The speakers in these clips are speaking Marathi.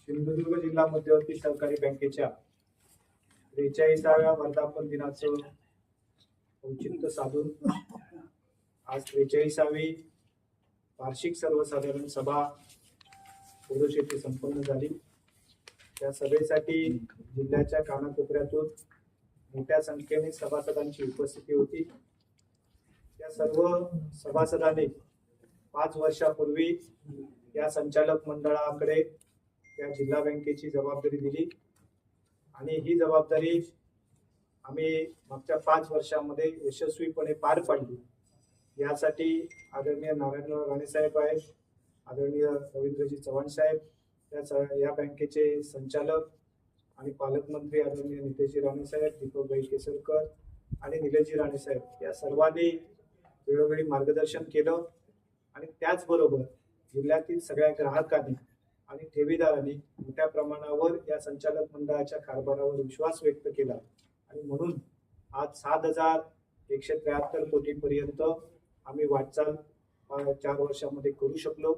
सिंधुदुर्ग जिल्हा मध्यवर्ती सहकारी बँकेच्या 43व्या वर्धापन दिनाचं औचित्य साधून आज 43वी वार्षिक सर्वसाधारण सभा पुरुष येथे संपन्न झाली। त्या सभेसाठी जिल्ह्याच्या कानाकोपऱ्यातून मोठ्या संख्येने सभासदांची उपस्थिती होती। त्या सर्व सभासदांनी 5 वर्षापूर्वी या संचालक मंडळाकडे या जिल्हा बँकेची जबाबदारी दिली आणि ही जबाबदारी आम्ही मागच्या 5 वर्षांमध्ये यशस्वीपणे पार पाडली। यासाठी आदरणीय नारायणराव राणे साहेब आहेत, आदरणीय रवींद्रजी चव्हाण साहेब, या बँकेचे संचालक आणि पालकमंत्री आदरणीय नितेशजी राणे साहेब, दीपकभाई केसरकर आणि निलेशजी राणे साहेब या सर्वांनी वेळोवेळी मार्गदर्शन केलं आणि त्याचबरोबर जिल्ह्यातील सगळ्या ग्राहकांनी आणि ठेवीदारांनी मोठ्या प्रमाणावर या संचालक मंडळाच्या कारभारावर विश्वास व्यक्त केला आणि म्हणून आज 7,173 कोटीपर्यंत आम्ही वाटचाल 4 वर्षांमध्ये करू शकलो।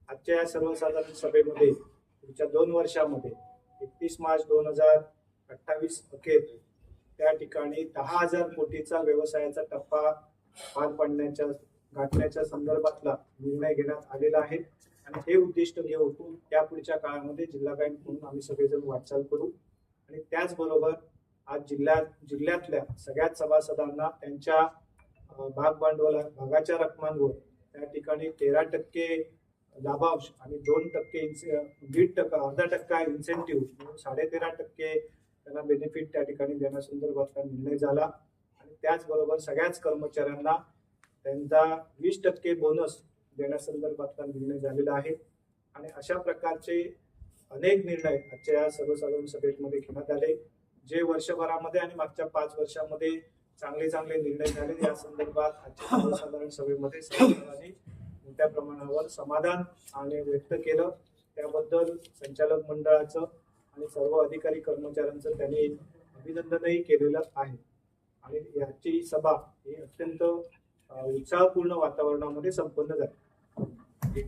आजच्या या सर्वसाधारण सभेमध्ये पुढच्या 2 वर्षांमध्ये 31 मार्च 2028 अखेर त्या ठिकाणी 10,000 कोटीचा व्यवसायाचा टप्पा पार पाडण्याच्या गाठण्याच्या संदर्भातला निर्णय घेण्यात आलेला आहे आणि हे उद्दिष्ट घेऊन त्या पुढच्या काळामध्ये जिल्हा बँक म्हणून आम्ही सगळेजण वाटचाल करू। आणि त्याचबरोबर आज जिल्ह्यातल्या सगळ्याच सभासदांना त्यांच्या भागाच्या रकमांवर त्या ठिकाणी 13% लाभांश आणि 2% अर्धा टक्का इन्सेंटिव्ह म्हणून 13.5% त्यांना बेनिफिट त्या ठिकाणी देण्यासंदर्भातला निर्णय झाला आणि त्याचबरोबर सगळ्याच कर्मचाऱ्यांना त्यांचा 20% बोनस देण्यासंदर्भातला निर्णय झालेला आहे। आणि अशा प्रकारचे अनेक निर्णय आजच्या या सर्वसाधारण सभेमध्ये घेण्यात आले, जे वर्षभरामध्ये आणि मागच्या 5 वर्षांमध्ये चांगले निर्णय झाले। या संदर्भात आजच्या सर्वसाधारण सभेमध्ये सभासदांनी मोठ्या प्रमाणावर समाधान आणि व्यक्त केलं। त्याबद्दल संचालक मंडळाचं आणि सर्व अधिकारी कर्मचाऱ्यांचं त्यांनी अभिनंदनही केलेलं आहे आणि याची सभा ही अत्यंत उत्साहपूर्ण वातावरणामध्ये संपन्न झाली।